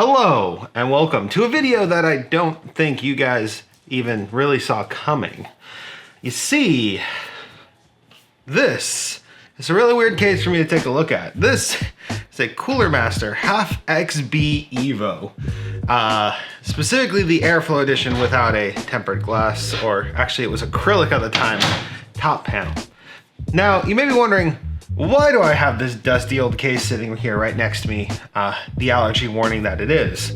Hello and welcome to a video that I don't think you guys even really saw coming. You see, this is a really weird case for me to take a look at. This is a Cooler Master HAF XB Evo. Specifically the airflow edition without a tempered glass, or actually it was acrylic at the time, top panel. Now, you may be wondering, why do I have this dusty old case sitting here right next to me? The allergy warning that it is.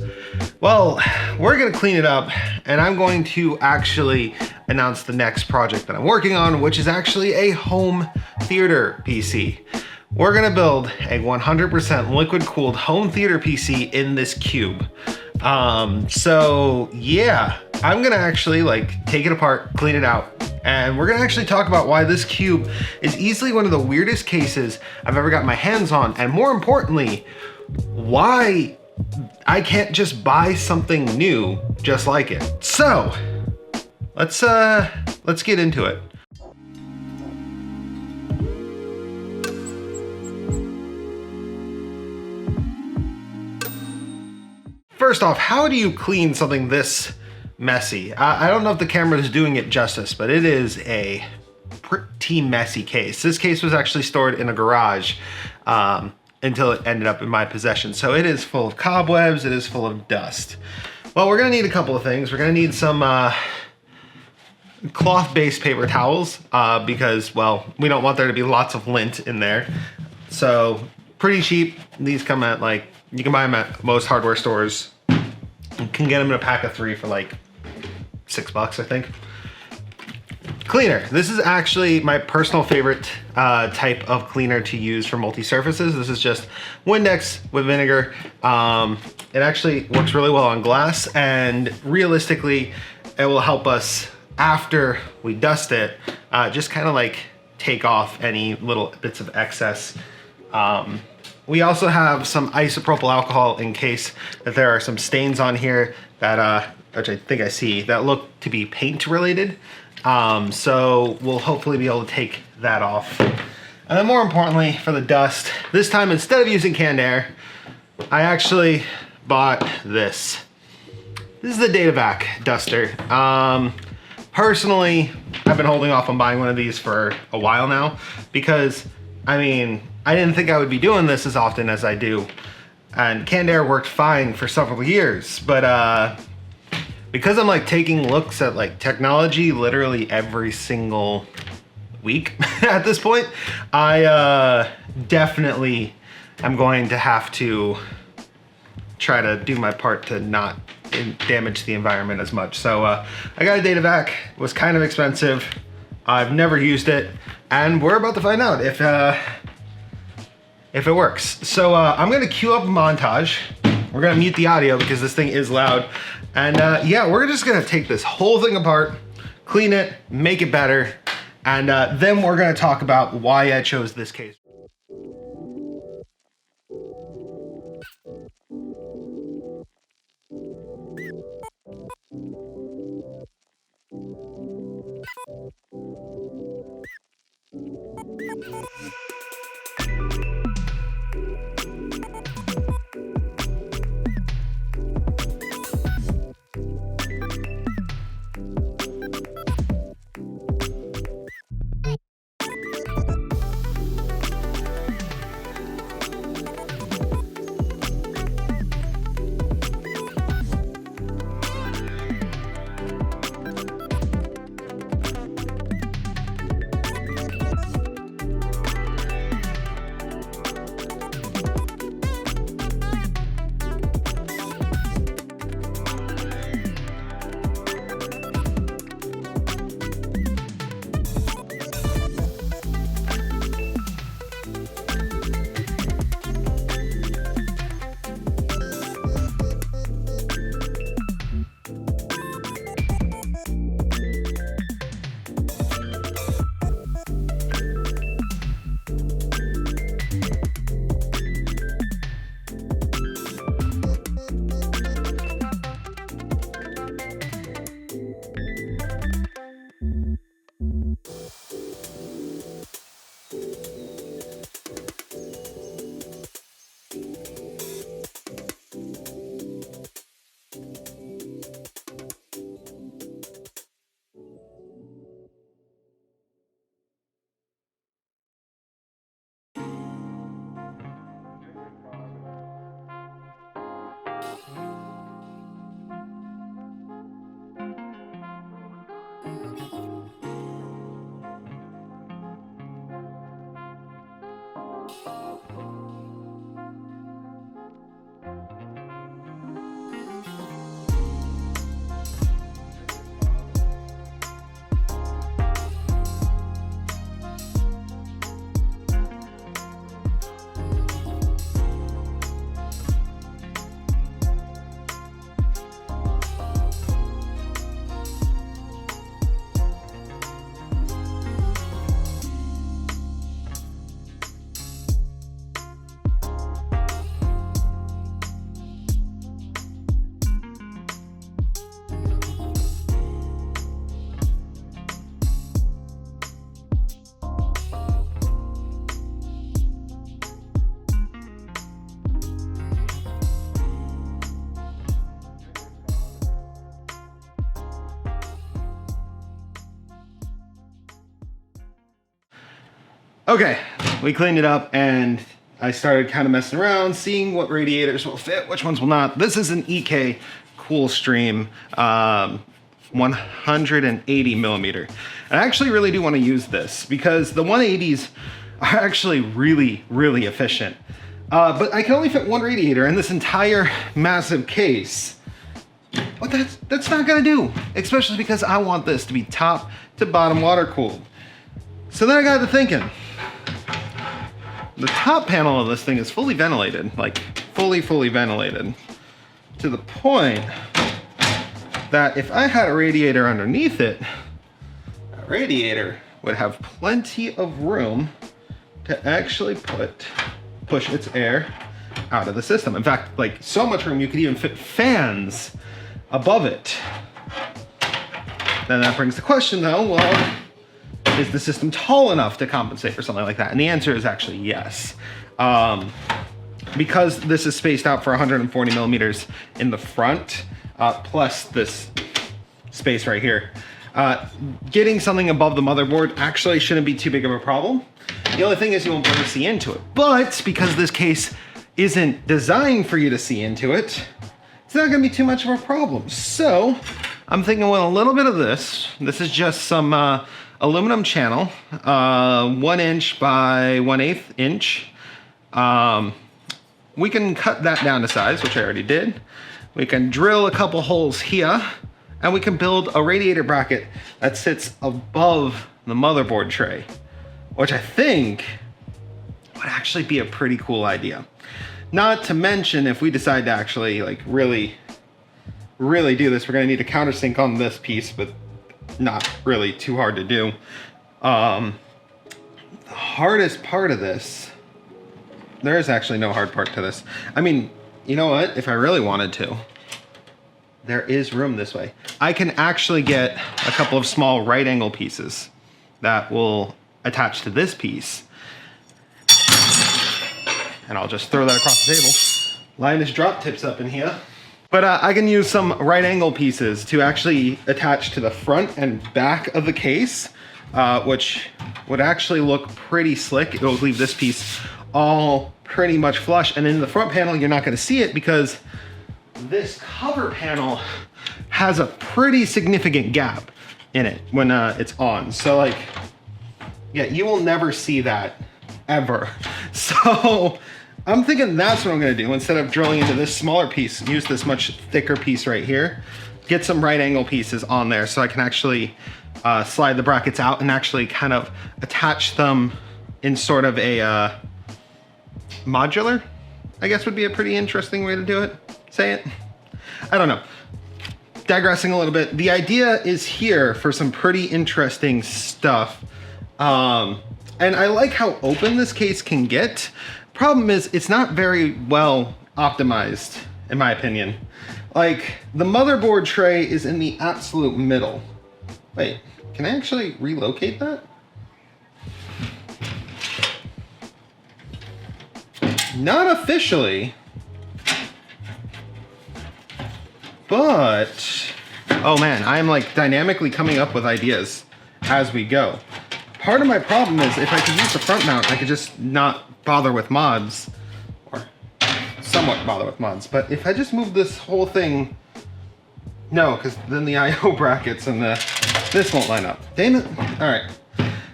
Well, we're gonna clean it up and I'm going to actually announce the next project that I'm working on, which is actually a home theater PC. We're gonna build a 100% liquid cooled home theater PC in this cube. So yeah, I'm gonna actually take it apart, clean it out, and we're gonna actually talk about why this cube is easily one of the weirdest cases I've ever got my hands on, and more importantly, why I can't just buy something new just like it. So let's get into it. First off, how do you clean something this messy? I don't know if the camera is doing it justice, but it is a pretty messy case. This case was actually stored in a garage until it ended up in my possession. So it is full of cobwebs, it is full of dust. Well, we're gonna need a couple of things. We're gonna need some cloth-based paper towels because, well, we don't want there to be lots of lint in there. So pretty cheap. These come at you can buy them at most hardware stores. You can get them in a pack of 3 for $6, I think. Cleaner. This is actually my personal favorite type of cleaner to use for multi-surfaces. This is just Windex with vinegar. It actually works really well on glass, and realistically, it will help us after we dust it, just kind of take off any little bits of excess. We also have some isopropyl alcohol in case that there are some stains on here that, which I think I see, that look to be paint related. So we'll hopefully be able to take that off. And then more importantly, for the dust, this time instead of using canned air, I actually bought this. This is the DataVac duster. Personally, I've been holding off on buying one of these for a while now because, I mean, I didn't think I would be doing this as often as I do. And canned air worked fine for several years, but because I'm taking looks at technology literally every single week at this point, I definitely am going to have to try to do my part to not damage the environment as much. So I got a DataVac. It was kind of expensive. I've never used it, and we're about to find out if it works. So I'm gonna cue up a montage. We're gonna mute the audio because this thing is loud. And yeah, we're just gonna take this whole thing apart, clean it, make it better, and then we're gonna talk about why I chose this case. Okay, we cleaned it up and I started kind of messing around, seeing what radiators will fit, which ones will not. This is an EK Coolstream 180 millimeter. And I actually really do want to use this because the 180s are actually really, really efficient. But I can only fit one radiator in this entire massive case. But that's not gonna do, especially because I want this to be top to bottom water cooled. So then I got to thinking, the top panel of this thing is fully ventilated, like fully ventilated, to the point that if I had a radiator underneath it, that radiator would have plenty of room to actually push its air out of the system. In fact, like so much room you could even fit fans above it. Then that brings the question though, well, is the system tall enough to compensate for something like that? And the answer is actually yes. Because this is spaced out for 140 millimeters in the front, plus this space right here, getting something above the motherboard actually shouldn't be too big of a problem. The only thing is you won't be able to see into it. But because this case isn't designed for you to see into it, it's not gonna be too much of a problem. So I'm thinking, well, a little bit of this. This is just some aluminum channel, 1 inch by 1/8 inch. We can cut that down to size, which I already did. We can drill a couple holes here, and we can build a radiator bracket that sits above the motherboard tray, which I think would actually be a pretty cool idea. Not to mention, if we decide to actually like really do this, we're gonna need a countersink on this piece, but not really too hard to do. The hardest part of this, there is actually no hard part to this. I mean, you know what? If I really wanted to, there is room this way. I can actually get a couple of small right angle pieces that will attach to this piece. And I'll just throw that across the table. Line his drop tips up in here. But I can use some right angle pieces to actually attach to the front and back of the case, which would actually look pretty slick. It will leave this piece all pretty much flush. And in the front panel, you're not gonna see it because this cover panel has a pretty significant gap in it when it's on. So like, yeah, you will never see that ever. So I'm thinking that's what I'm gonna do. Instead of drilling into this smaller piece, use this much thicker piece right here, get some right angle pieces on there so I can actually slide the brackets out and actually kind of attach them in sort of a modular, I guess would be a pretty interesting way to do it. Say it. I don't know. Digressing a little bit. The idea is here for some pretty interesting stuff. And I like how open this case can get. Problem is, it's not very well optimized, in my opinion. Like, the motherboard tray is in the absolute middle. Wait, can I actually relocate that? Not officially. But, oh man, I'm like dynamically coming up with ideas as we go. Part of my problem is if I could use the front mount, I could just not bother with mods or something somewhat bother with mods, but if I just move this whole thing, no, because then the I/O brackets and this won't line up. Damn it. All right.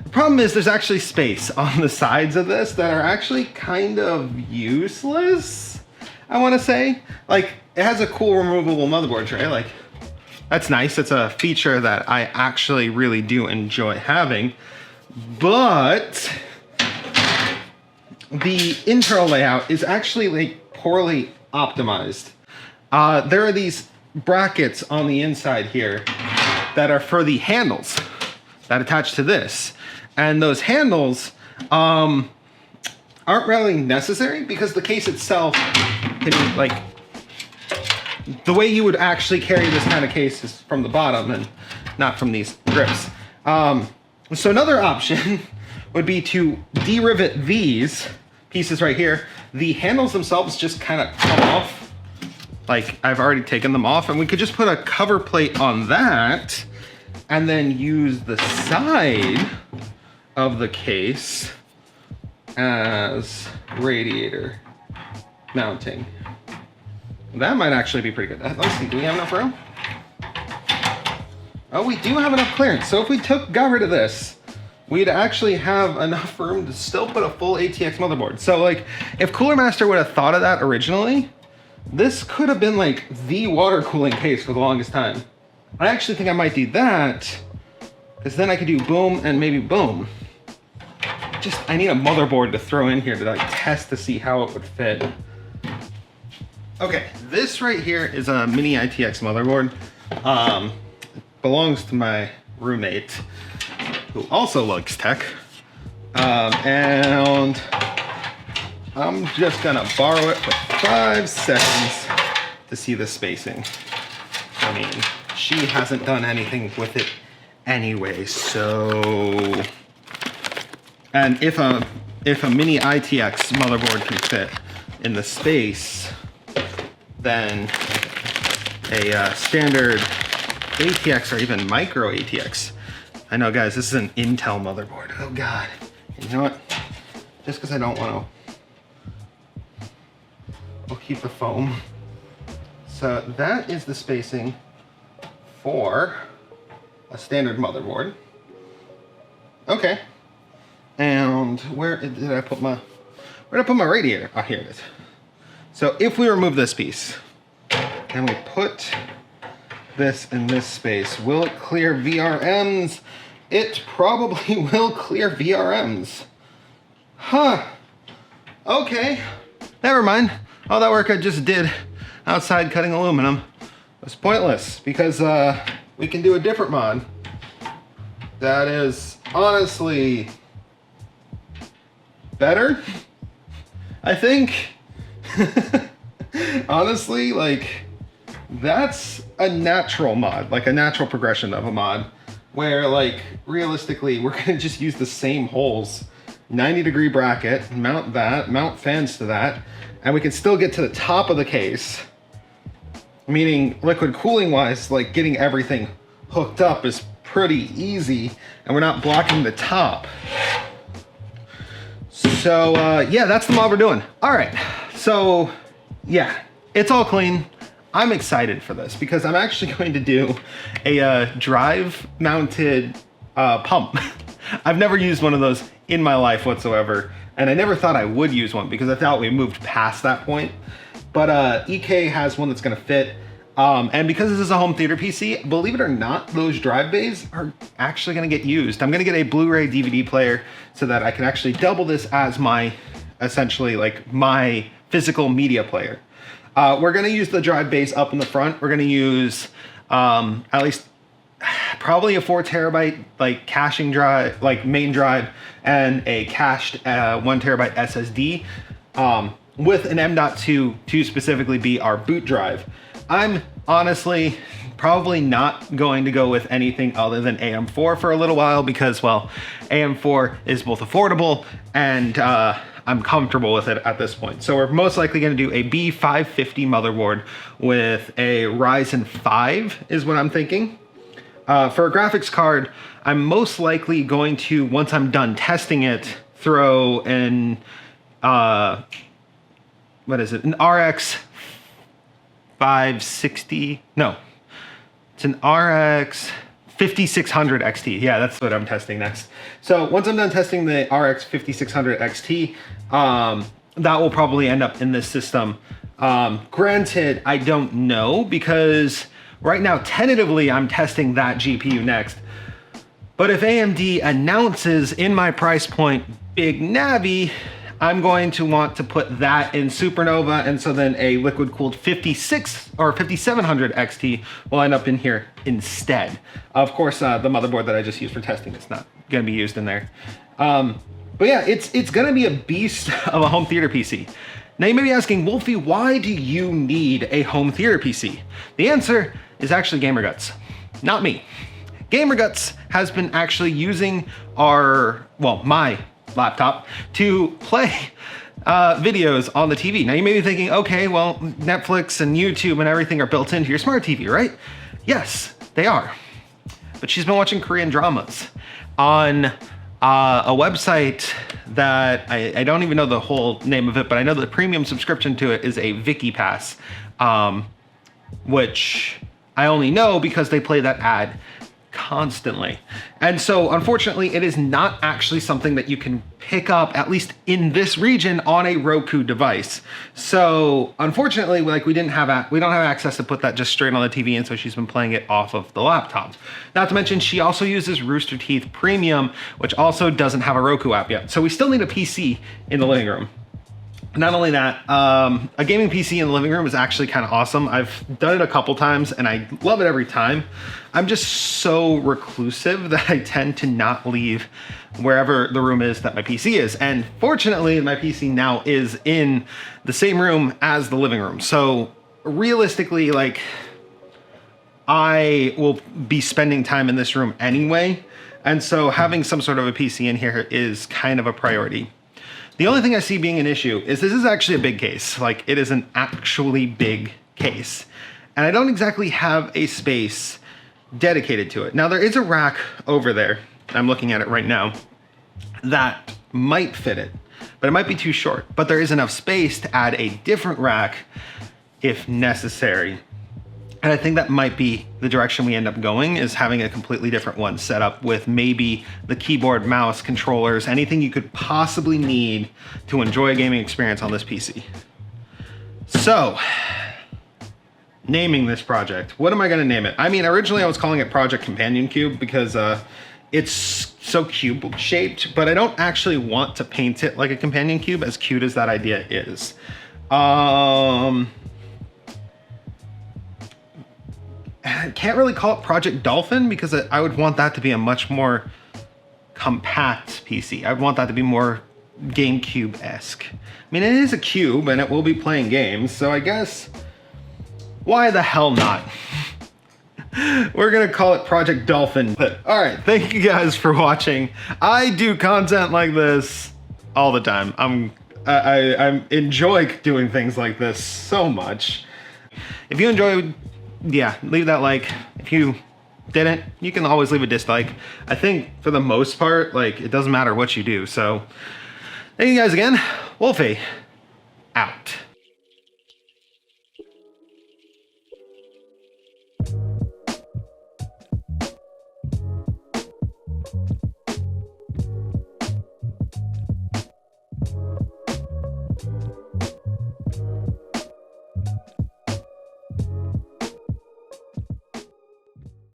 The problem is there's actually space on the sides of this that are actually kind of useless, I want to say. Like, it has a cool removable motherboard tray. Like, that's nice. It's a feature that I actually really do enjoy having. But the internal layout is actually like poorly optimized. There are these brackets on the inside here that are for the handles that attach to this. And those handles aren't really necessary because the case itself can be like, the way you would actually carry this kind of case is from the bottom and not from these grips. So another option would be to de-rivet these pieces right here. The handles themselves just kind of come off. Like, I've already taken them off, and we could just put a cover plate on that and then use the side of the case as radiator mounting. That might actually be pretty good. Let's see, do we have enough room? Oh, we do have enough clearance. So if we got rid of this, we'd actually have enough room to still put a full ATX motherboard. So like, if Cooler Master would have thought of that originally, this could have been like the water cooling case for the longest time. I actually think I might do that, because then I could do boom and maybe boom. I need a motherboard to throw in here to like test to see how it would fit. Okay, this right here is a mini ITX motherboard. Belongs to my roommate, who also likes tech. And I'm just gonna borrow it for 5 seconds to see the spacing. I mean, she hasn't done anything with it anyway, so. And if a mini ITX motherboard can fit in the space, then a standard ATX or even micro ATX. I know, guys, this is an Intel motherboard. Oh God. And you know what? Just because I don't want to, we'll keep the foam. So that is the spacing for a standard motherboard. Okay. And where did I put my radiator? Oh, here it is. So if we remove this piece and we put this in this space, will it clear VRMs? It probably will clear VRMs. Huh. Okay. Never mind. All that work I just did outside cutting aluminum was pointless, because we can do a different mod that is honestly better, I think. Honestly, like, that's a natural mod, like a natural progression of a mod, where like realistically we're gonna just use the same holes, 90-degree bracket, mount that, mount fans to that, and we can still get to the top of the case. Meaning liquid cooling wise, like getting everything hooked up is pretty easy, and we're not blocking the top. So yeah, that's the mod we're doing. All right, so yeah, it's all clean. I'm excited for this because I'm actually going to do a drive mounted pump. I've never used one of those in my life whatsoever, and I never thought I would use one because I thought we moved past that point. But EK has one that's gonna fit. And because this is a home theater PC, believe it or not, those drive bays are actually gonna get used. I'm gonna get a Blu-ray DVD player so that I can actually double this as my, essentially like my physical media player. We're gonna use the drive bays up in the front. We're gonna use at least probably a 4 terabyte like caching drive, like main drive, and a cached 1 terabyte SSD with an M.2 to specifically be our boot drive. I'm honestly probably not going to go with anything other than AM4 for a little while because, well, AM4 is both affordable and I'm comfortable with it at this point. So we're most likely going to do a B550 motherboard with a Ryzen 5 is what I'm thinking. For a graphics card, I'm most likely going to, once I'm done testing it, throw in what is it? An RX 560, no, it's an RX 5600 XT. Yeah, that's what I'm testing next. So once I'm done testing the RX 5600 XT, that will probably end up in this system. Granted, I don't know, because right now, tentatively, I'm testing that GPU next. But if AMD announces in my price point Big Navi, I'm going to want to put that in Supernova, and so then a liquid cooled 56 or 5700 XT will end up in here instead. Of course, the motherboard that I just used for testing is not going to be used in there. But yeah, it's going to be a beast of a home theater PC. Now you may be asking, Wolfie, why do you need a home theater PC? The answer is actually GamerGuts, not me. GamerGuts has been actually using my laptop to play videos on the TV. Now you may be thinking, okay, well, Netflix and YouTube and everything are built into your smart TV, right? Yes, they are. But she's been watching Korean dramas on a website that I don't even know the whole name of it, but I know the premium subscription to it is a Viki Pass, which I only know because they play that ad constantly. And so unfortunately, it is not actually something that you can pick up, at least in this region, on a Roku device. So unfortunately, like we don't have access to put that just straight on the TV, and so she's been playing it off of the laptop. Not to mention, she also uses Rooster Teeth Premium, which also doesn't have a Roku app yet. So we still need a PC in the living room. Not only that, a gaming PC in the living room is actually kind of awesome. I've done it a couple times and I love it every time. I'm just so reclusive that I tend to not leave wherever the room is that my PC is. And fortunately, my PC now is in the same room as the living room. So realistically, like, I will be spending time in this room anyway. And so having some sort of a PC in here is kind of a priority. The only thing I see being an issue is this is actually a big case. Like, it is an actually big case. And I don't exactly have a space dedicated to it. Now, there is a rack over there, I'm looking at it right now, that might fit it, but it might be too short. But there is enough space to add a different rack if necessary. And I think that might be the direction we end up going, is having a completely different one set up with maybe the keyboard, mouse, controllers, anything you could possibly need to enjoy a gaming experience on this PC. So, naming this project. What am I gonna name it? I mean, originally I was calling it Project Companion Cube because it's so cube shaped, but I don't actually want to paint it like a companion cube, as cute as that idea is. I can't really call it Project Dolphin because I would want that to be a much more compact PC. I would want that to be more GameCube-esque. I mean, it is a cube and it will be playing games, so I guess why the hell not? We're gonna call it Project Dolphin. But all right, thank you guys for watching. I do content like this all the time. I enjoy doing things like this so much. If you enjoyed, yeah, leave that like. If you didn't, you can always leave a dislike. I think for the most part, like, it doesn't matter what you do. So thank you guys again. Wolfie out.